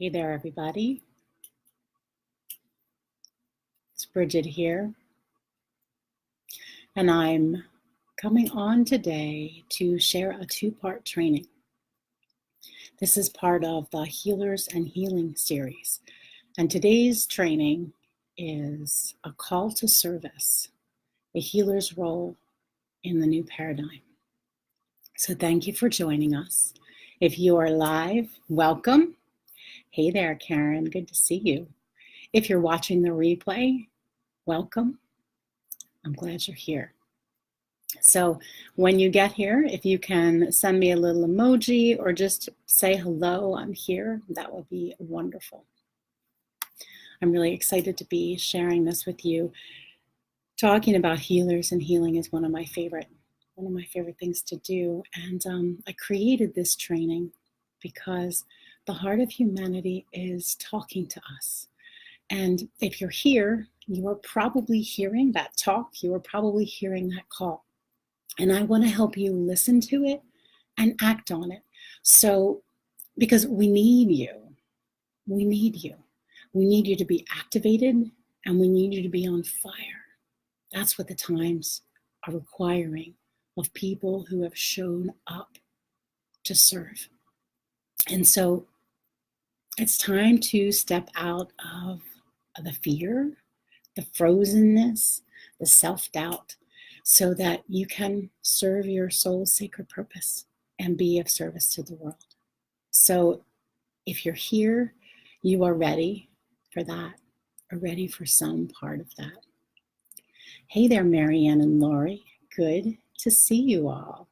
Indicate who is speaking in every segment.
Speaker 1: Hey there, everybody. It's Brighid here, and I'm coming on today to share a two-part training. This is part of the Healers and Healing series, and today's training is a call to service, a healer's role in the new paradigm. So thank you for joining us. If you are live, welcome. Hey there, Karen, good to see you. If you're watching the replay, welcome. I'm glad you're here. So when you get here, if you can send me a little emoji or just say hello, I'm here, that would be wonderful. I'm really excited to be sharing this with you. Talking about healers and healing is one of my favorite things to do. And I created this training because the heart of humanity is talking to us. And if you're here, you are probably hearing that talk. You are probably hearing that call. And I want to help you listen to it and act on it. So, because we need you. We need you. We need you to be activated and we need you to be on fire. That's what the times are requiring of people who have shown up to serve. And so it's time to step out of the fear, the frozenness, the self-doubt, so that you can serve your soul's sacred purpose and be of service to the world. So if you're here, you are ready for that, or ready for some part of that. Hey there, Marianne and Lori. Good to see you all.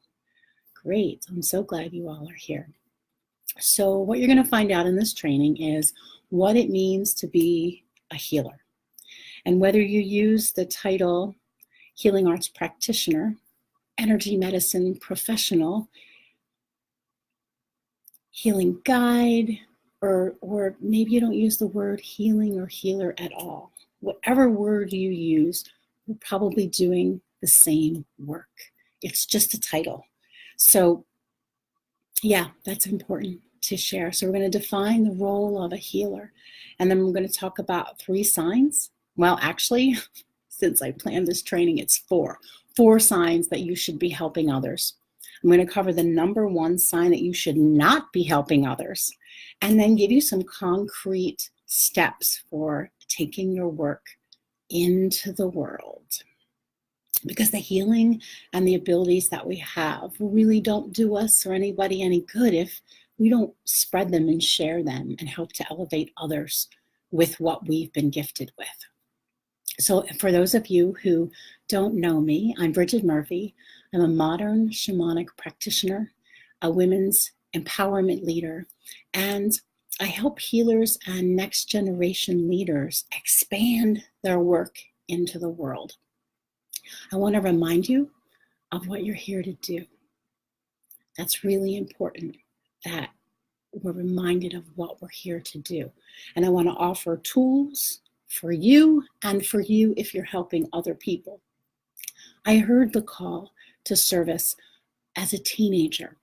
Speaker 1: Great. I'm so glad you all are here. So what you're going to find out in this training is what it means to be a healer. And whether you use the title Healing Arts Practitioner, Energy Medicine Professional, Healing Guide, or maybe you don't use the word healing or healer at all. Whatever word you use, you're probably doing the same work. It's just a title. So yeah, that's important to share. So we're going to define the role of a healer, and then we're going to talk about 3 signs. Well, actually, since I planned this training, it's 4 signs that you should be helping others. I'm going to cover the number 1 sign that you should not be helping others, and then give you some concrete steps for taking your work into the world. Because the healing and the abilities that we have really don't do us or anybody any good if we don't spread them and share them and help to elevate others with what we've been gifted with. So for those of you who don't know me, I'm Brighid Murphy. I'm a modern shamanic practitioner, a women's empowerment leader, and I help healers and next generation leaders expand their work into the world. I want to remind you of what you're here to do. That's really important, that we're reminded of what we're here to do. And I want to offer tools for you and for you if you're helping other people. I heard the call to service as a teenager,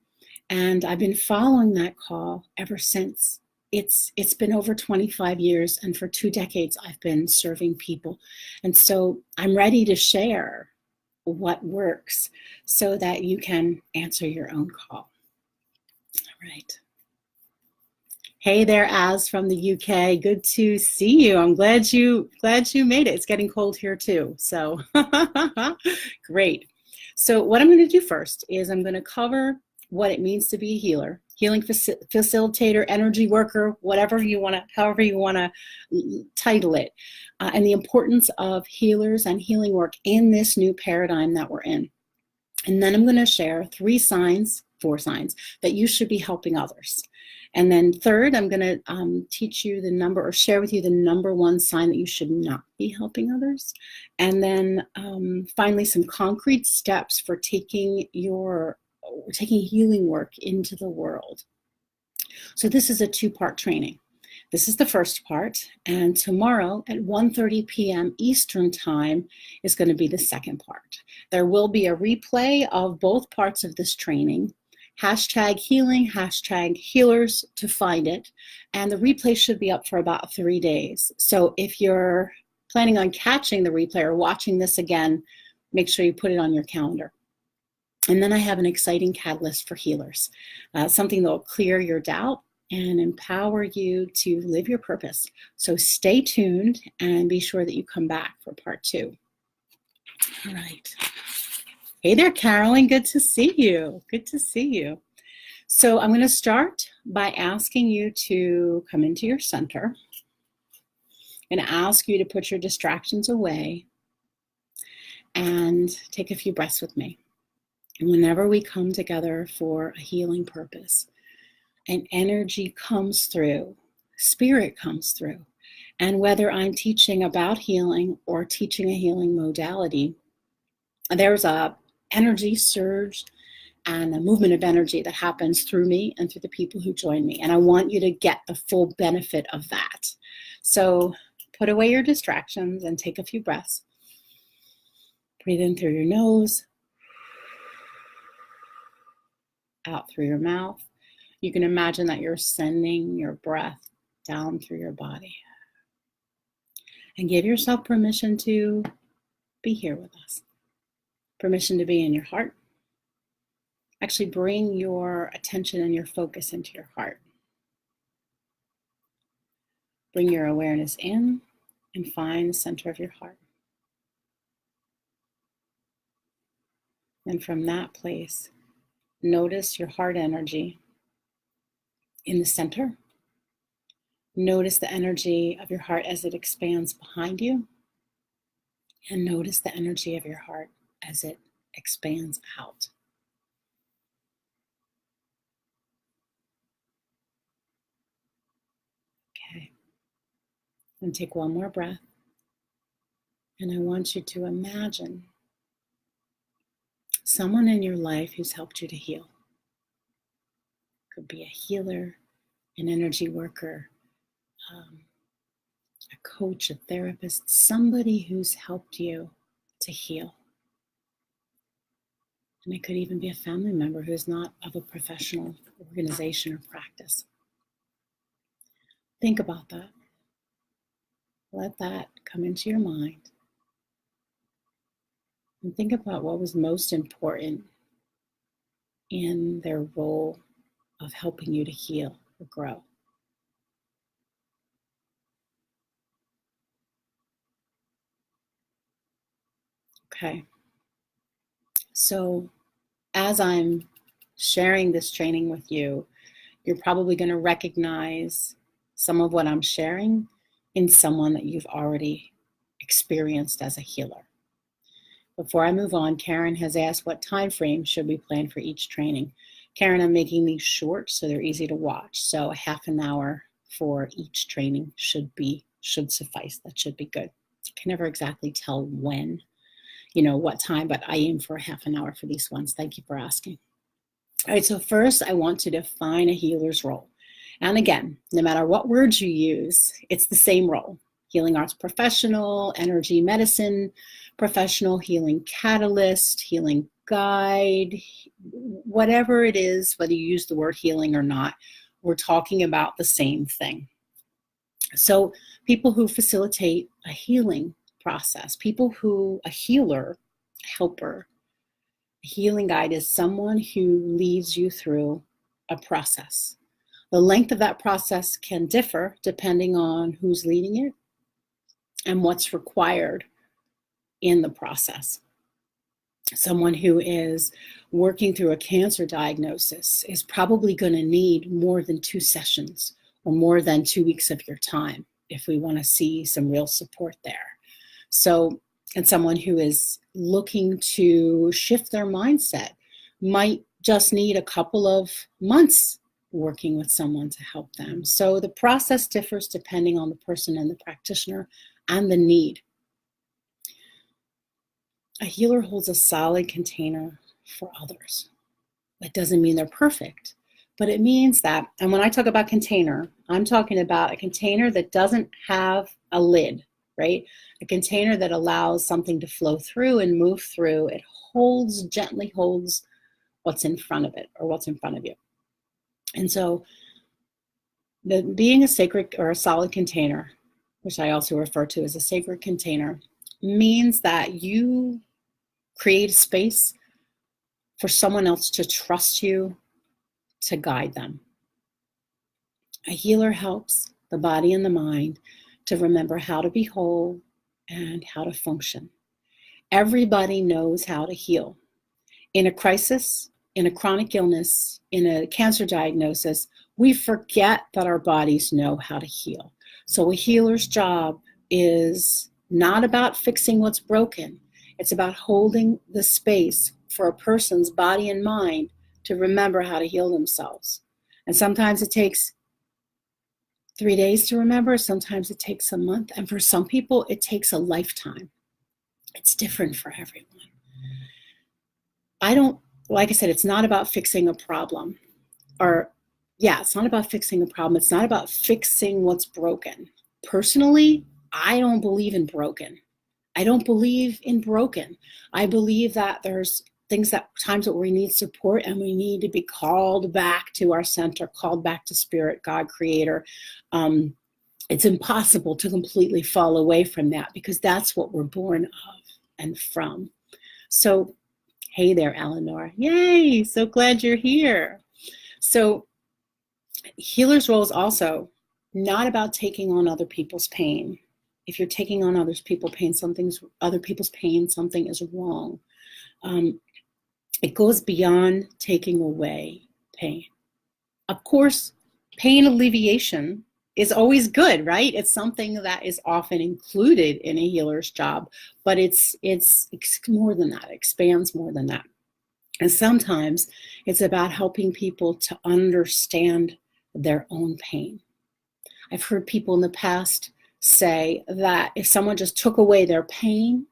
Speaker 1: and I've been following that call ever since. It's been over 25 years, and for 2 decades I've been serving people. And so I'm ready to share what works so that you can answer your own call. All right. Hey there, Az from the UK. Good to see you. I'm glad you made it. It's getting cold here too. So great. So what I'm going to do first is I'm going to cover what it means to be a healer, healing facilitator, energy worker, however you want to title it, and the importance of healers and healing work in this new paradigm that we're in. And then I'm going to share 4 signs that you should be helping others. And then third, I'm going to teach you share with you the number 1 sign that you should not be helping others. And then finally, some concrete steps for taking healing work into the world. So this is a 2-part training. This is the first part, and tomorrow at 1:30 p.m. Eastern Time is going to be the second part. There will be a replay of both parts of this training, Hashtag healing, hashtag healers to find it. And the replay should be up for about 3 days. So if you're planning on catching the replay or watching this again, make sure you put it on your calendar. And then I have an exciting catalyst for healers, something that will clear your doubt and empower you to live your purpose. So stay tuned and be sure that you come back for part 2. All right. Hey there, Carolyn. Good to see you. Good to see you. So I'm going to start by asking you to come into your center and ask you to put your distractions away and take a few breaths with me. And whenever we come together for a healing purpose, an energy comes through, spirit comes through. And whether I'm teaching about healing or teaching a healing modality, there's a energy surge and a movement of energy that happens through me and through the people who join me. And I want you to get the full benefit of that. So put away your distractions and take a few breaths. Breathe in through your nose, out through your mouth. You can imagine that you're sending your breath down through your body. And give yourself permission to be here with us. Permission to be in your heart. Actually bring your attention and your focus into your heart. Bring your awareness in and find the center of your heart. And from that place, notice your heart energy in the center. Notice the energy of your heart as it expands behind you. And notice the energy of your heart as it expands out. Okay. And take one more breath. And I want you to imagine someone in your life who's helped you to heal. Could be a healer, an energy worker, a coach, a therapist, somebody who's helped you to heal. And it could even be a family member who's not of a professional organization or practice. Think about that. Let that come into your mind. And think about what was most important in their role of helping you to heal or grow. Okay. So as I'm sharing this training with you, you're probably going to recognize some of what I'm sharing in someone that you've already experienced as a healer. Before I move on, Karen has asked what time frame should we plan for each training. Karen, I'm making these short so they're easy to watch. So a half an hour for each training should suffice. That should be good. I can never exactly tell when, what time, but I aim for a half an hour for these ones. Thank you for asking. All right, so first I want to define a healer's role. And again, no matter what words you use, it's the same role. Healing arts professional, energy medicine professional, healing catalyst, healing guide, whatever it is, whether you use the word healing or not, we're talking about the same thing. So people who facilitate a healing process, a healer, helper, a healing guide is someone who leads you through a process. The length of that process can differ depending on who's leading it and what's required in the process. Someone who is working through a cancer diagnosis is probably going to need more than 2 sessions or more than 2 weeks of your time if we want to see some real support there. So, and someone who is looking to shift their mindset might just need a couple of months working with someone to help them. So the process differs depending on the person and the practitioner and the need. A healer holds a solid container for others. That doesn't mean they're perfect, but it means that, and when I talk about container, I'm talking about a container that doesn't have a lid, right? A container that allows something to flow through and move through. It gently holds what's in front of it or what's in front of you. And so being a sacred or a solid container, which I also refer to as a sacred container, means that you create a space for someone else to trust you, to guide them. A healer helps the body and the mind to remember how to be whole and how to function. Everybody knows how to heal. In a crisis, in a chronic illness, in a cancer diagnosis, we forget that our bodies know how to heal. So a healer's job is not about fixing what's broken. It's about holding the space for a person's body and mind to remember how to heal themselves. And sometimes it takes 3 days to remember, sometimes it takes a month, and for some people it takes a lifetime. It's different for everyone. Like I said, it's not about fixing a problem. It's not about fixing a problem. It's not about fixing what's broken. Personally, I don't believe in broken. I don't believe in broken. I believe that there's times that we need support and we need to be called back to our center, called back to spirit, God, creator. It's impossible to completely fall away from that because that's what we're born of and from. So, hey there, Eleanor. Yay, so glad you're here. So, healer's role is also not about taking on other people's pain. If you're taking on other people's pain, something is wrong. It goes beyond taking away pain. Of course, pain alleviation is always good, right? It's something that is often included in a healer's job, but it's more than that, it expands more than that. And sometimes it's about helping people to understand their own pain. I've heard people in the past say that if someone just took away their pain,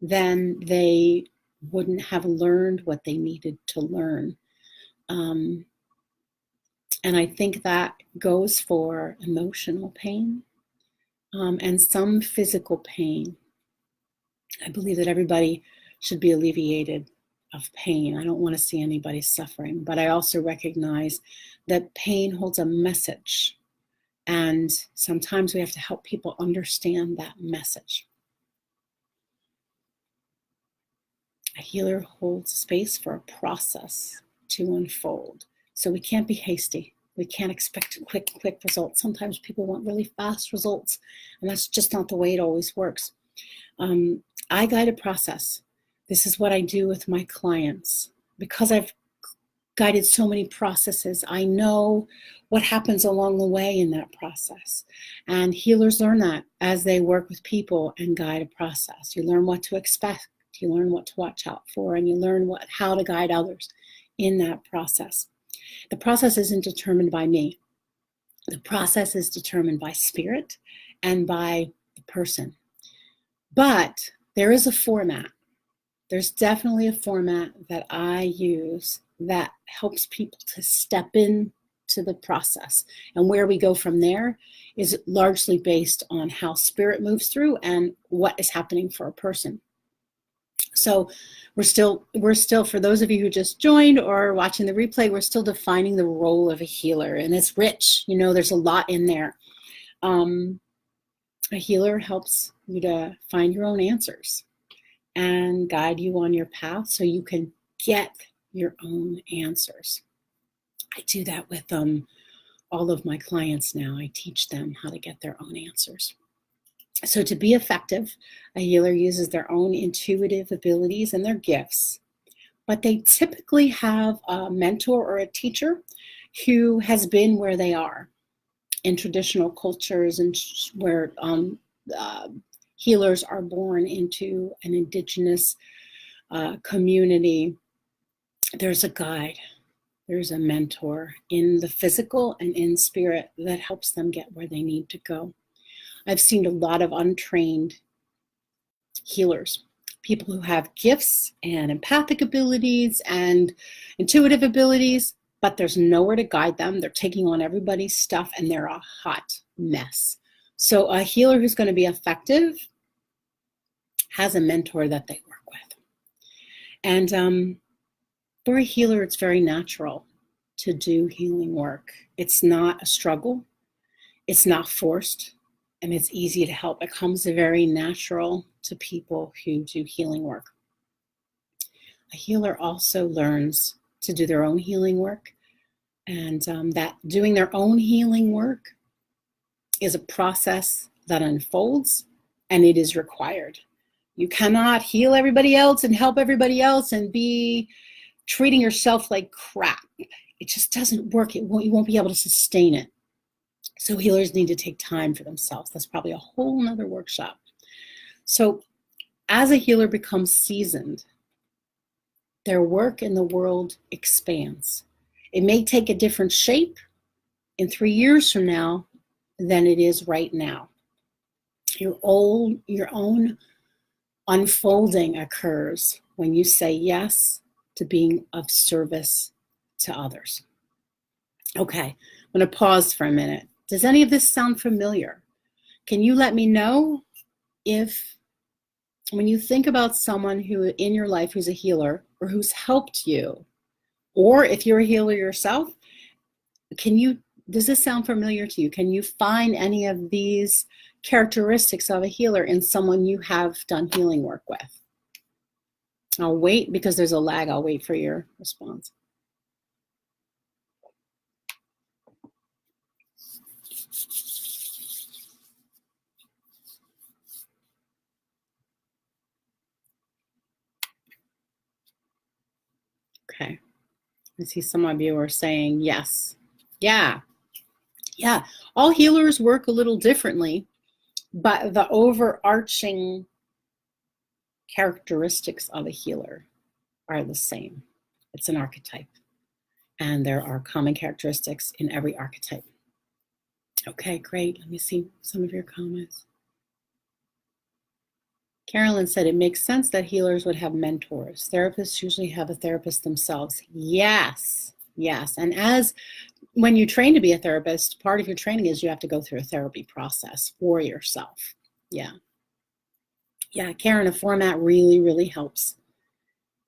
Speaker 1: then they wouldn't have learned what they needed to learn. And I think that goes for emotional pain and some physical pain. I believe that everybody should be alleviated of pain. I don't want to see anybody suffering, but I also recognize that pain holds a message. And sometimes we have to help people understand that message. A healer holds space for a process to unfold. So we can't be hasty. We can't expect quick results. Sometimes people want really fast results, and that's just not the way it always works. I guide a process. This is what I do with my clients. Because I've guided so many processes, I know what happens along the way in that process. And healers learn that as they work with people and guide a process. You learn what to expect. You learn what to watch out for, and you learn how to guide others in that process. The process isn't determined by me. The process is determined by spirit and by the person. But there is a format. There's definitely a format that I use that helps people to step in to the process. And where we go from there is largely based on how spirit moves through and what is happening for a person. So we're still, for those of you who just joined or watching the replay, we're still defining the role of a healer, and it's rich. There's a lot in there. A healer helps you to find your own answers and guide you on your path so you can get your own answers. I do that with all of my clients now. I teach them how to get their own answers. So to be effective, a healer uses their own intuitive abilities and their gifts, but they typically have a mentor or a teacher who has been where they are. In traditional cultures and where healers are born into an indigenous community, there's a guide, there's a mentor in the physical and in spirit that helps them get where they need to go. I've seen a lot of untrained healers, people who have gifts and empathic abilities and intuitive abilities, but there's nowhere to guide them. They're taking on everybody's stuff and they're a hot mess. So a healer who's going to be effective has a mentor that they work with. And For a healer, it's very natural to do healing work. It's not a struggle. It's not forced, and it's easy to help. It comes very natural to people who do healing work. A healer also learns to do their own healing work, and that doing their own healing work is a process that unfolds, and it is required. You cannot heal everybody else and help everybody else and be treating yourself like crap. It just doesn't work. You won't be able to sustain it. So healers need to take time for themselves. That's probably a whole nother workshop. So as a healer becomes seasoned, their work in the world expands. It may take a different shape in 3 years from now than it is right now. Your own unfolding occurs when you say yes to being of service to others. Okay, I'm going to pause for a minute. Does any of this sound familiar? Can you let me know if, when you think about someone who in your life who's a healer or who's helped you, or if you're a healer yourself, does this sound familiar to you? Can you find any of these characteristics of a healer in someone you have done healing work with? I'll wait because there's a lag. I'll wait for your response. Okay. I see some of you are saying yes. Yeah. All healers work a little differently, but the overarching characteristics of a healer are the same. It's an archetype, and there are common characteristics in every archetype. Okay, great. Let me see some of your comments. Carolyn said it makes sense that healers would have mentors. Therapists usually have a therapist themselves. Yes. And when you train to be a therapist, part of your training is you have to go through a therapy process for yourself. Yeah, Karen, a format really, really helps.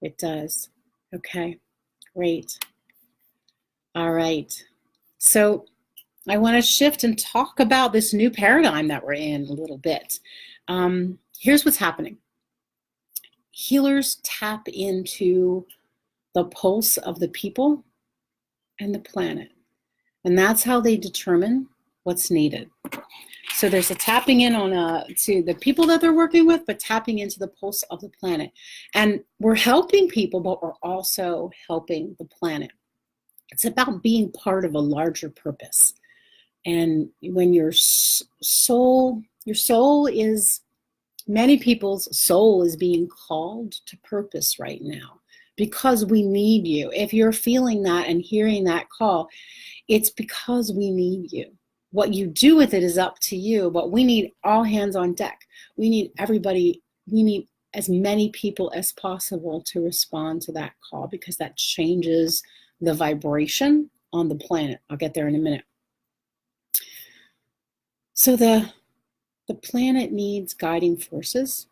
Speaker 1: It does. Okay, great. All right. So I want to shift and talk about this new paradigm that we're in a little bit. Here's what's happening. Healers tap into the pulse of the people and the planet, and that's how they determine what's needed. So there's a tapping in to the people that they're working with, but tapping into the pulse of the planet. And we're helping people, but we're also helping the planet. It's about being part of a larger purpose. And when your soul is, many people's soul is being called to purpose right now because we need you. If you're feeling that and hearing that call, it's because we need you. What you do with it is up to you, but we need all hands on deck. We need everybody. We need as many people as possible to respond to that call because that changes the vibration on the planet. I'll get there in a minute. So the planet needs guiding forces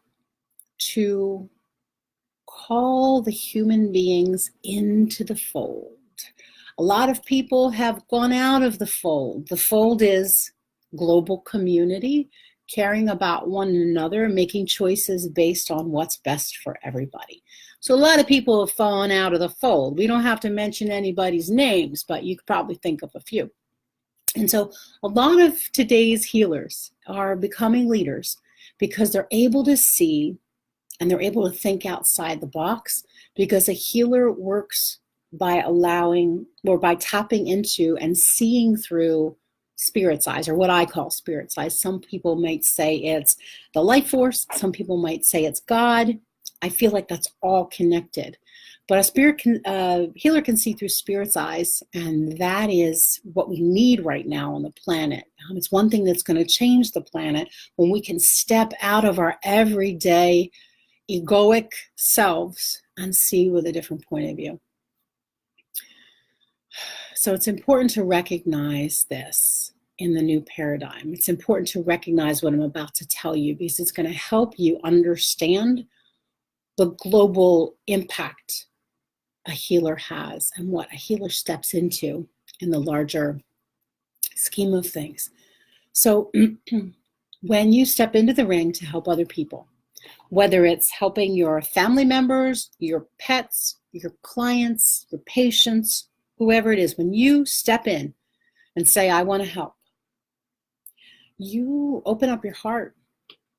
Speaker 1: to call the human beings into the fold. A lot of people have gone out of the fold. The fold is global community, caring about one another, making choices based on what's best for everybody. So a lot of people have fallen out of the fold. We don't have to mention anybody's names, but you could probably think of a few. And so a lot of today's healers are becoming leaders because they're able to see and they're able to think outside the box, because a healer works by allowing or by tapping into and seeing through spirit's eyes, or what I call spirit's eyes. Some people might say it's the life force. Some people might say it's God. I feel like that's all connected. But a healer can see through spirit's eyes, and that is what we need right now on the planet. It's one thing that's going to change the planet when we can step out of our everyday egoic selves and see with a different point of view. So it's important to recognize this in the new paradigm. It's important to recognize what I'm about to tell you, because it's going to help you understand the global impact a healer has and what a healer steps into in the larger scheme of things. So when you step into the ring to help other people, whether it's helping your family members, your pets, your clients, your patients, whoever it is, when you step in and say, I want to help, you open up your heart.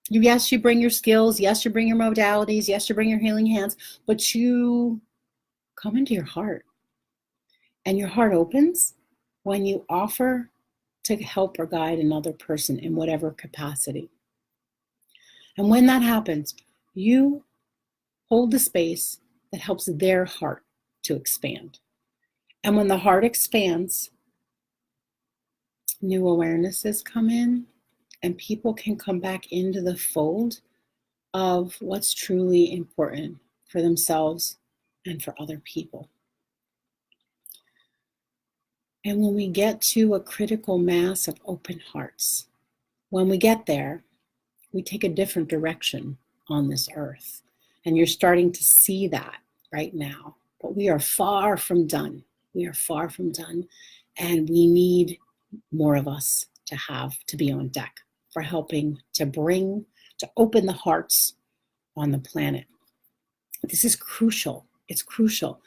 Speaker 1: Yes, you bring your skills. Yes, you bring your modalities. Yes, you bring your healing hands, but you come into your heart. And your heart opens when you offer to help or guide another person in whatever capacity. And when that happens, you hold the space that helps their heart to expand. And when the heart expands, new awarenesses come in, and people can come back into the fold of what's truly important for themselves and for other people. And when we get to a critical mass of open hearts, when we get there, we take a different direction on this earth. And you're starting to see that right now. But we are far from done. We are far from done. And we need more of us to be on deck for helping to open the hearts on the planet. This is crucial. It's crucial.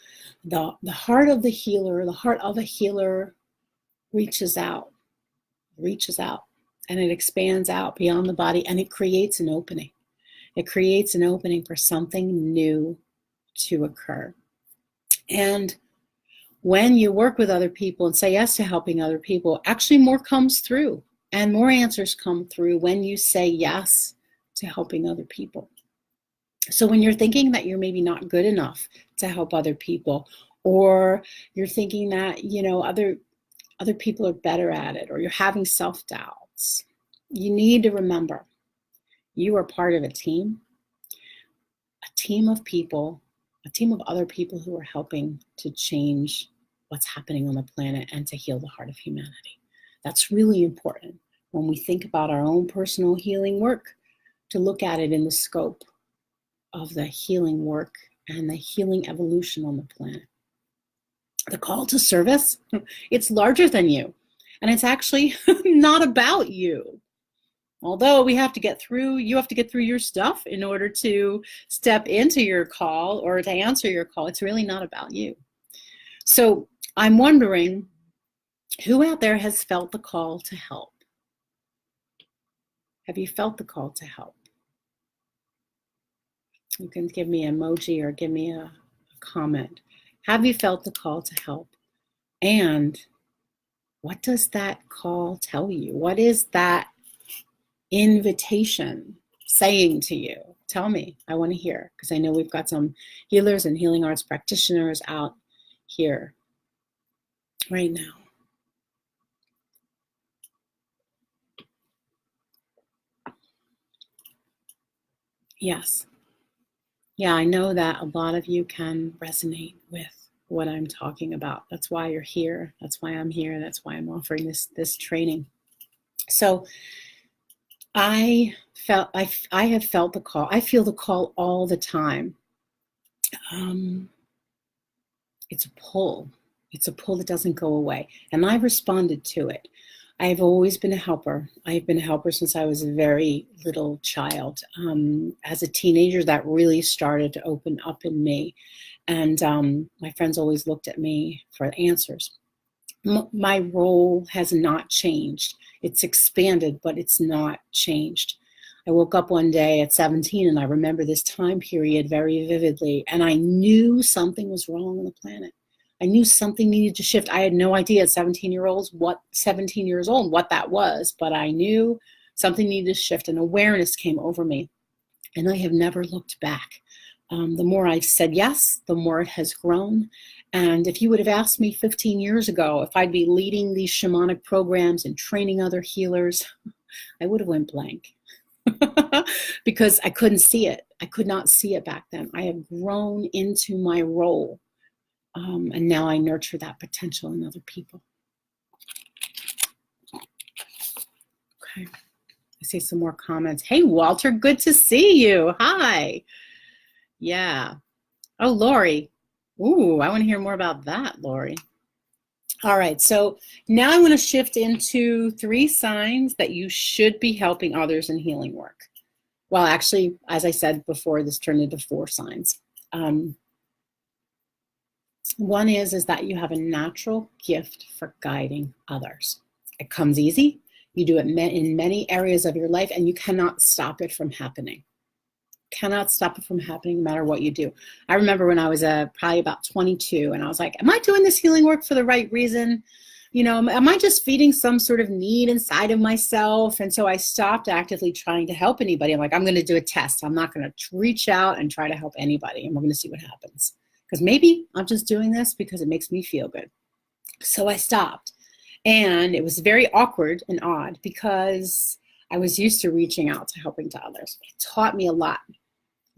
Speaker 1: The heart of a healer reaches out, and it expands out beyond the body, and it creates an opening. It creates an opening for something new to occur. And when you work with other people and say yes to helping other people, actually more comes through and more answers come through when you say yes to helping other people. So when you're thinking that you're maybe not good enough to help other people, or you're thinking that, other people are better at it, or you're having self-doubts, you need to remember you are part of a team of people, a team of other people who are helping to change what's happening on the planet and to heal the heart of humanity. That's really important when we think about our own personal healing work, to look at it in the scope of the healing work and the healing evolution on the planet. The call to service, it's larger than you. And it's actually not about you. Although you have to get through your stuff in order to step into your call or to answer your call. It's really not about you. So I'm wondering, who out there has felt the call to help? Have you felt the call to help? You can give me an emoji or give me a comment. Have you felt the call to help? And what does that call tell you? What is that invitation saying to you? Tell me. I want to hear, because I know we've got some healers and healing arts practitioners out here right now. Yes. Yeah, I know that a lot of you can resonate with what I'm talking about. That's why you're here. That's why I'm here. That's why I'm offering this training. So I have felt the call. I feel the call all the time. It's a pull. It's a pull that doesn't go away. And I've responded to it. I've always been a helper. I've been a helper since I was a very little child. As a teenager, that really started to open up in me. And my friends always looked at me for answers. My role has not changed. It's expanded, but it's not changed. I woke up one day at 17, and I remember this time period very vividly, and I knew something was wrong on the planet. I knew something needed to shift. I had no idea at 17 years old what that was, but I knew something needed to shift, and awareness came over me, and I have never looked back. The more I've said yes, the more it has grown. And if you would have asked me 15 years ago if I'd be leading these shamanic programs and training other healers, I would have went blank because I couldn't see it. I could not see it back then. I have grown into my role, and now I nurture that potential in other people. Okay, I see some more comments. Hey, Walter, good to see you. Hi. Yeah. Oh, Lori, Ooh, I want to hear more about that, Lori. All right, so now I want to shift into 3 signs that you should be helping others in healing work. Well, actually, as I said before, this turned into 4 signs. One is that you have a natural gift for guiding others. It comes easy. You do it in many areas of your life, and you cannot stop it from happening. Cannot stop it from happening no matter what you do. I remember when I was probably about 22, and I was like, am I doing this healing work for the right reason? You know, am I just feeding some sort of need inside of myself? And so I stopped actively trying to help anybody. I'm like, I'm going to do a test. I'm not going to reach out and try to help anybody, and we're going to see what happens. Because maybe I'm just doing this because it makes me feel good. So I stopped. And it was very awkward and odd because I was used to reaching out to helping to others. It taught me a lot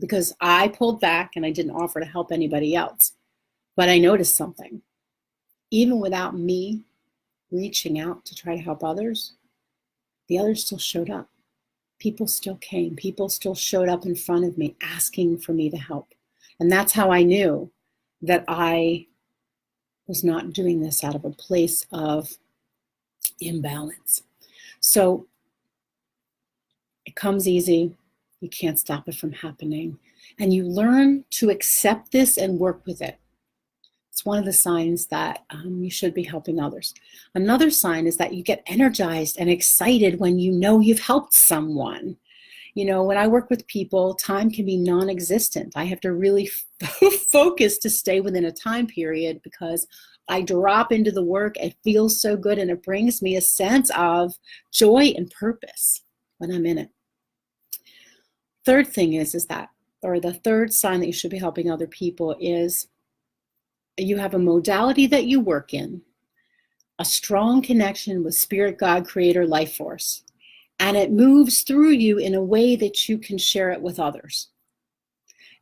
Speaker 1: because I pulled back and I didn't offer to help anybody else. But I noticed something. Even without me reaching out to try to help others, the others still showed up. People still came. People still showed up in front of me asking for me to help. And that's how I knew that I was not doing this out of a place of imbalance. So it comes easy. You can't stop it from happening. And you learn to accept this and work with it. It's one of the signs that you should be helping others. Another sign is that you get energized and excited when you know you've helped someone. You know, when I work with people, time can be non-existent. I have to really focus to stay within a time period because I drop into the work. It feels so good and it brings me a sense of joy and purpose when I'm in it. Third thing is that, or the third sign that you should be helping other people is you have a modality that you work in, a strong connection with spirit, God, creator, life force. And it moves through you in a way that you can share it with others.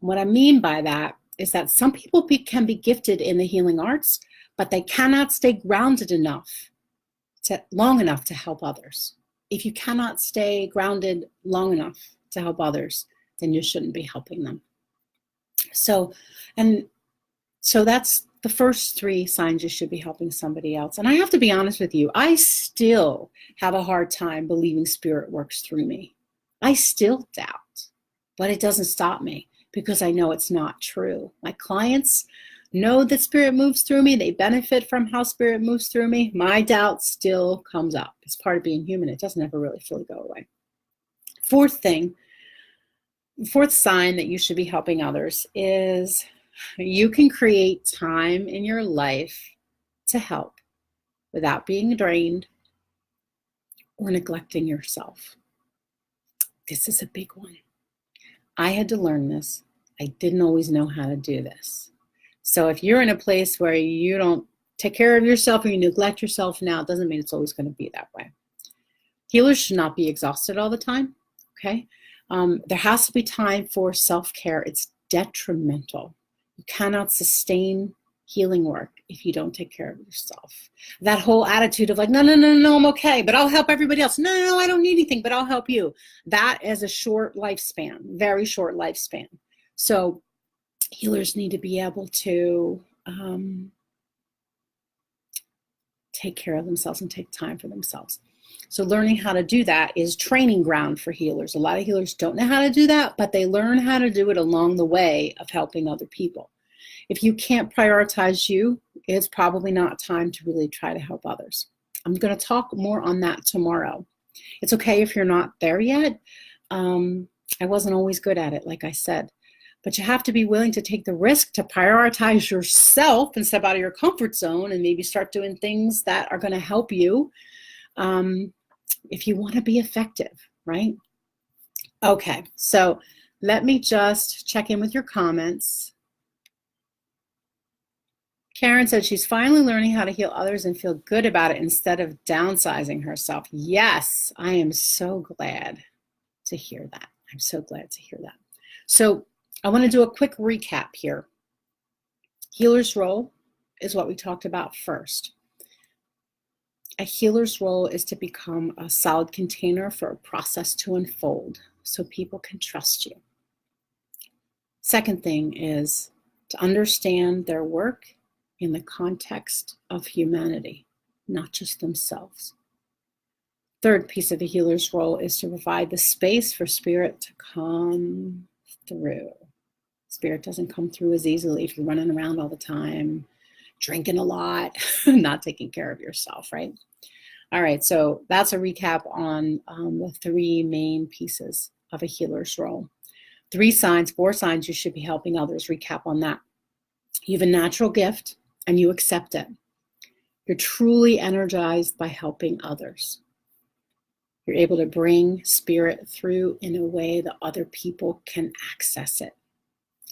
Speaker 1: And what I mean by that is that some people can be gifted in the healing arts, but they cannot stay grounded long enough to help others. If you cannot stay grounded long enough to help others, then you shouldn't be helping them. So that's the first 3 signs you should be helping somebody else. And I have to be honest with you, I still have a hard time believing spirit works through me. I still doubt, but it doesn't stop me because I know it's not true. My clients know that spirit moves through me. They benefit from how spirit moves through me. My doubt still comes up. It's part of being human. It doesn't ever really fully go away. Fourth sign that you should be helping others is you can create time in your life to help without being drained or neglecting yourself. This is a big one. I had to learn this. I didn't always know how to do this. So if you're in a place where you don't take care of yourself or you neglect yourself now, it doesn't mean it's always going to be that way. Healers should not be exhausted all the time, okay? There has to be time for self-care. It's detrimental. You cannot sustain healing work if you don't take care of yourself. That whole attitude of like, no, I'm okay, but I'll help everybody else. No, I don't need anything, but I'll help you. That is a short lifespan, very short lifespan. So healers need to be able to take care of themselves and take time for themselves. So learning how to do that is training ground for healers. A lot of healers don't know how to do that, but they learn how to do it along the way of helping other people. If you can't prioritize you, it's probably not time to really try to help others. I'm going to talk more on that tomorrow. It's okay if you're not there yet. I wasn't always good at it, like I said. But you have to be willing to take the risk to prioritize yourself and step out of your comfort zone and maybe start doing things that are going to help you if you want to be effective, right? Okay, so let me just check in with your comments. Karen said she's finally learning how to heal others and feel good about it instead of downsizing herself. Yes, I am so glad to hear that. I'm so glad to hear that. So I want to do a quick recap here. Healer's role is what we talked about first. A healer's role is to become a solid container for a process to unfold so people can trust you. Second thing is to understand their work in the context of humanity, not just themselves. Third piece of a healer's role is to provide the space for spirit to come through. Spirit doesn't come through as easily if you're running around all the time, drinking a lot, not taking care of yourself, right? All right, so that's a recap on the three main pieces of a healer's role. 4 signs you should be helping others. Recap on that. You have a natural gift and you accept it. You're truly energized by helping others. You're able to bring spirit through in a way that other people can access it.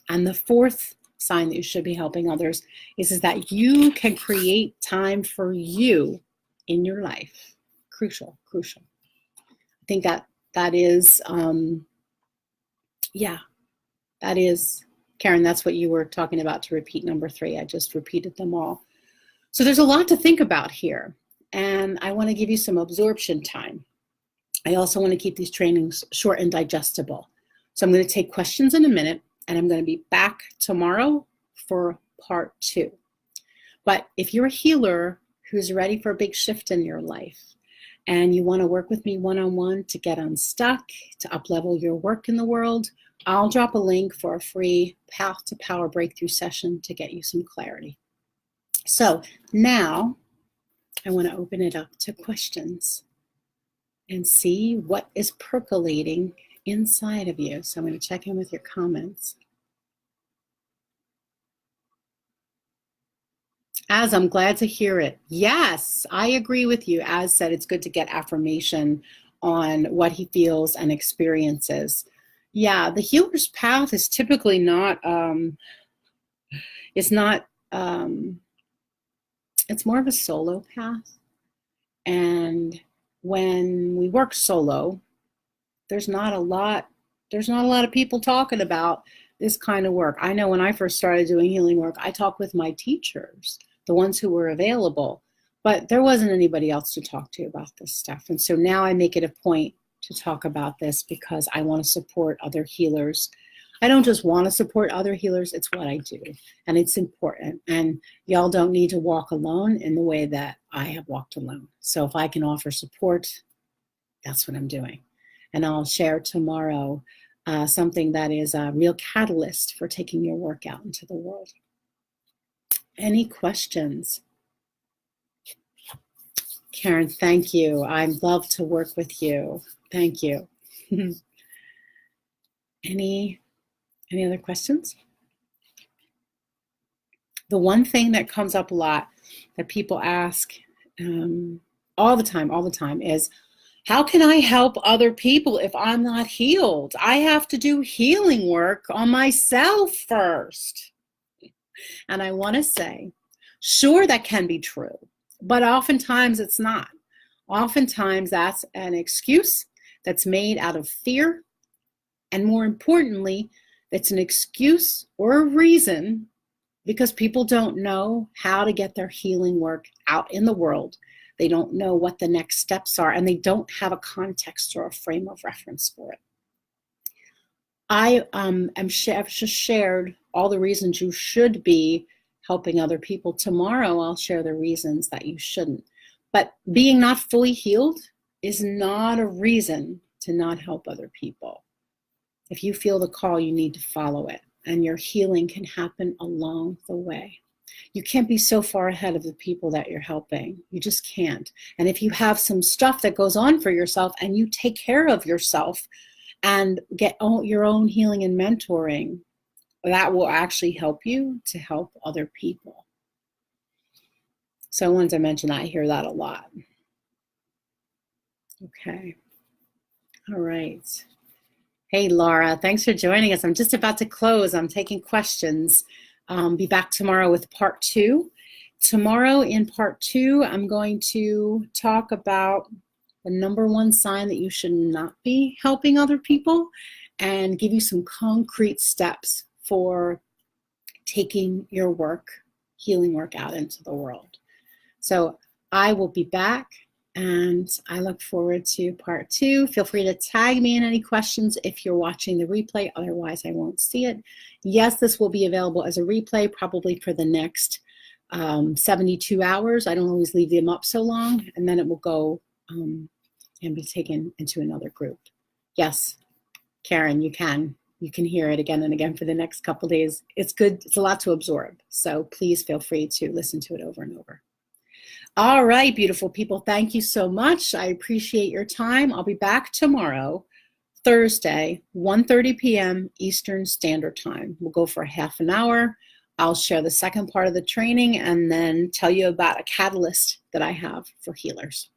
Speaker 1: And the 4th sign that you should be helping others is that you can create time for you in your life. Crucial. I think that is, that is, Karen, that's what you were talking about to repeat number 3. I just repeated them all. So there's a lot to think about here. And I want to give you some absorption time. I also want to keep these trainings short and digestible. So I'm going to take questions in a minute, and I'm going to be back tomorrow for part 2. But if you're a healer who's ready for a big shift in your life, and you want to work with me one-on-one to get unstuck, to up-level your work in the world, I'll drop a link for a free Path to Power breakthrough session to get you some clarity. So now I want to open it up to questions and see what is percolating inside of you. So I'm going to check in with your comments. Az, I'm glad to hear it. Yes, I agree with you. Az said it's good to get affirmation on what he feels and experiences. Yeah, the healer's path is typically not, it's more of a solo path. And when we work solo, there's not a lot of people talking about this kind of work. I know when I first started doing healing work, I talked with my teachers, the ones who were available, but there wasn't anybody else to talk to about this stuff. And so now I make it a point to talk about this because I want to support other healers. I don't just want to support other healers, it's what I do. And it's important. And y'all don't need to walk alone in the way that I have walked alone. So if I can offer support, that's what I'm doing. And I'll share tomorrow something that is a real catalyst for taking your work out into the world. Any questions? Karen, thank you. I'd love to work with you. Thank you. Any other questions? The one thing that comes up a lot that people ask all the time is, how can I help other people if I'm not healed? I have to do healing work on myself first. And I want to say, sure, that can be true, but oftentimes it's not. Oftentimes that's an excuse that's made out of fear. And more importantly, it's an excuse or a reason because people don't know how to get their healing work out in the world. They don't know what the next steps are, and they don't have a context or a frame of reference for it. I've just shared all the reasons you should be helping other people. Tomorrow, I'll share the reasons that you shouldn't. But being not fully healed is not a reason to not help other people. If you feel the call, you need to follow it, and your healing can happen along the way. You can't be so far ahead of the people that you're helping. You just can't. And if you have some stuff that goes on for yourself and you take care of yourself and get your own healing and mentoring, that will actually help you to help other people. So once I mentioned that, I hear that a lot. Okay. All right. Hey, Laura, thanks for joining us. I'm just about to close. I'm taking questions. Be back tomorrow with part 2. Tomorrow in part 2, I'm going to talk about the number 1 sign that you should not be helping other people and give you some concrete steps for taking your work, healing work out into the world. So I will be back And I look forward to part 2. Feel free to tag me in any questions if you're watching the replay. Otherwise, I won't see it. Yes, this will be available as a replay probably for the next 72 hours. I don't always leave them up so long. And then it will go and be taken into another group. Yes, Karen, you can hear it again and again for the next couple days. It's good. It's a lot to absorb. So please feel free to listen to it over and over. All right, beautiful people. Thank you so much. I appreciate your time. I'll be back tomorrow, Thursday, 1:30 p.m. Eastern Standard Time. We'll go for a half an hour. I'll share the second part of the training and then tell you about a catalyst that I have for healers.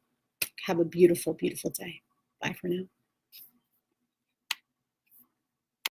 Speaker 1: Have a beautiful, beautiful day. Bye for now.